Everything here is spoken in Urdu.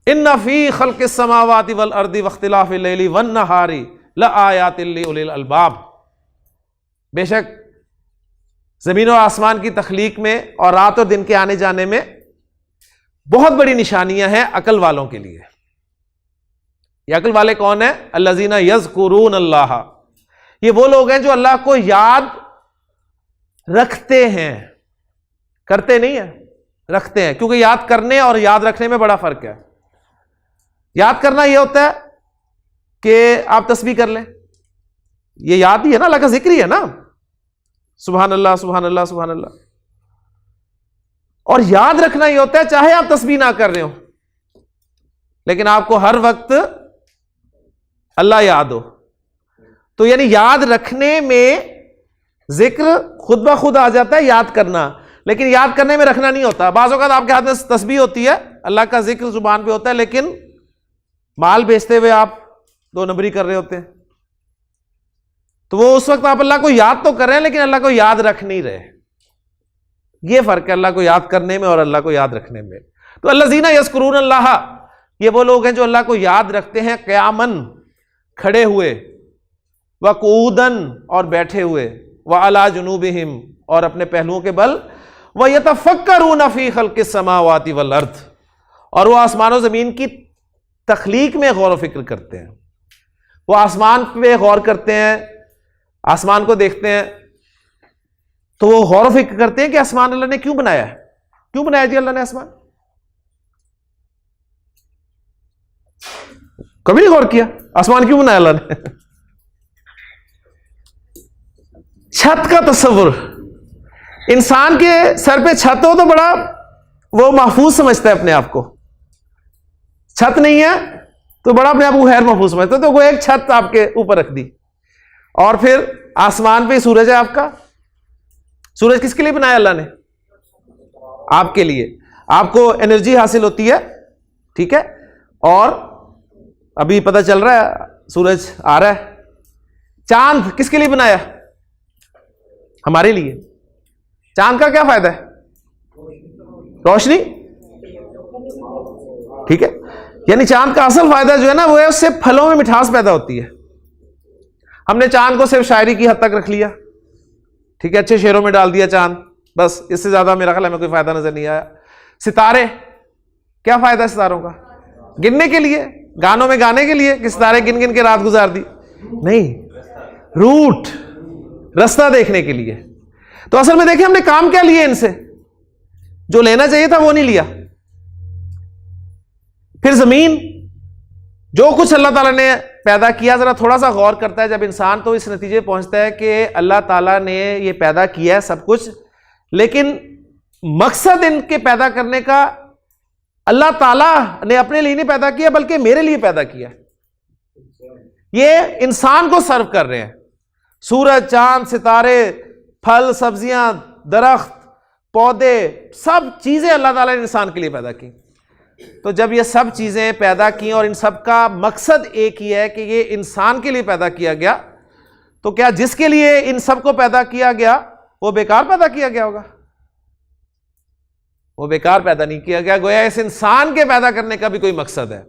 ان فی خلق السماوات والارض واختلاف اللیل والنہار لآیات لأولی الالباب، بے شک زمین و آسمان کی تخلیق میں اور رات اور دن کے آنے جانے میں بہت بڑی نشانیاں ہیں عقل والوں کے لیے۔ یہ عقل والے کون ہیں؟ الذین یذکرون اللہ، یہ وہ لوگ ہیں جو اللہ کو یاد رکھتے ہیں، کرتے نہیں ہیں، رکھتے ہیں، کیونکہ یاد کرنے اور یاد رکھنے میں بڑا فرق ہے۔ یاد کرنا یہ ہوتا ہے کہ آپ تسبیح کر لیں، یہ یاد ہی ہے نا، اللہ کا ذکر ہی ہے نا، سبحان اللہ سبحان اللہ سبحان اللہ۔ اور یاد رکھنا یہ ہوتا ہے چاہے آپ تسبیح نہ کر رہے ہو لیکن آپ کو ہر وقت اللہ یاد ہو۔ تو یعنی یاد رکھنے میں ذکر خود بخود آ جاتا ہے، یاد کرنا، لیکن یاد کرنے میں رکھنا نہیں ہوتا۔ بعض اوقات آپ کے ہاتھ میں تسبیح ہوتی ہے، اللہ کا ذکر زبان پہ ہوتا ہے، لیکن مال بیچتے ہوئے آپ 2 نمبری کر رہے ہوتے ہیں، تو وہ اس وقت آپ اللہ کو یاد تو کر رہے ہیں لیکن اللہ کو یاد رکھ نہیں رہے۔ یہ فرق ہے اللہ کو یاد کرنے میں اور اللہ کو یاد رکھنے میں۔ تو الذین یذکرون اللہ، یہ وہ لوگ ہیں جو اللہ کو یاد رکھتے ہیں قیاماً، کھڑے ہوئے، وقعوداً اور بیٹھے ہوئے، وعلی جنوبہم اور اپنے پہلوؤں کے بل، ویتفکرون فی خلق السماوات والارض اور وہ آسمان و زمین کی تخلیق میں غور و فکر کرتے ہیں۔ وہ آسمان پہ غور کرتے ہیں، آسمان کو دیکھتے ہیں تو وہ غور و فکر کرتے ہیں کہ آسمان اللہ نے کیوں بنایا ہے، کیوں بنایا جی اللہ نے آسمان؟ کبھی نہیں غور کیا آسمان کیوں بنایا اللہ نے؟ چھت کا تصور، انسان کے سر پہ چھت ہو تو بڑا وہ محفوظ سمجھتا ہے اپنے آپ کو، چھت نہیں ہے تو بڑا اپنے آپ کو غیر محفوظ سمجھتا ہے، تو وہ ایک چھت آپ کے اوپر رکھ دی، اور پھر آسمان پہ سورج ہے آپ کا۔ سورج کس کے لیے بنایا اللہ نے؟ آپ کے لیے، آپ کو انرجی حاصل ہوتی ہے، ٹھیک ہے، اور ابھی پتہ چل رہا ہے سورج آ رہا ہے۔ چاند کس کے لیے بنایا؟ ہمارے لیے۔ چاند کا کیا فائدہ ہے؟ روشنی، ٹھیک ہے، یعنی چاند کا اصل فائدہ جو ہے نا وہ ہے اس سے پھلوں میں مٹھاس پیدا ہوتی ہے۔ ہم نے چاند کو صرف شاعری کی حد تک رکھ لیا، ٹھیک ہے، اچھے شعروں میں ڈال دیا چاند، بس اس سے زیادہ میرا خیال ہے ہمیں کوئی فائدہ نظر نہیں آیا۔ ستارے، کیا فائدہ ہے ستاروں کا؟ گننے کے لیے، گانوں میں گانے کے لیے کہ ستارے گن گن کے رات گزار دی؟ نہیں، روٹ، رستہ دیکھنے کے لیے۔ تو اصل میں دیکھیں ہم نے کام کیا لیے ان سے؟ جو لینا چاہیے تھا وہ نہیں لیا۔ پھر زمین، جو کچھ اللہ تعالیٰ نے پیدا کیا، ذرا تھوڑا سا غور کرتا ہے جب انسان تو اس نتیجے پہنچتا ہے کہ اللہ تعالیٰ نے یہ پیدا کیا ہے سب کچھ، لیکن مقصد ان کے پیدا کرنے کا اللہ تعالیٰ نے اپنے لیے نہیں پیدا کیا بلکہ میرے لیے پیدا کیا۔ یہ انسان کو سرو کر رہے ہیں، سورج، چاند، ستارے، پھل، سبزیاں، درخت، پودے، سب چیزیں اللہ تعالیٰ نے انسان کے لیے پیدا کی۔ تو جب یہ سب چیزیں پیدا کی اور ان سب کا مقصد ایک ہی ہے کہ یہ انسان کے لیے پیدا کیا گیا، تو کیا جس کے لیے ان سب کو پیدا کیا گیا وہ بیکار پیدا کیا گیا ہوگا؟ وہ بیکار پیدا نہیں کیا گیا، گویا اس انسان کے پیدا کرنے کا بھی کوئی مقصد ہے۔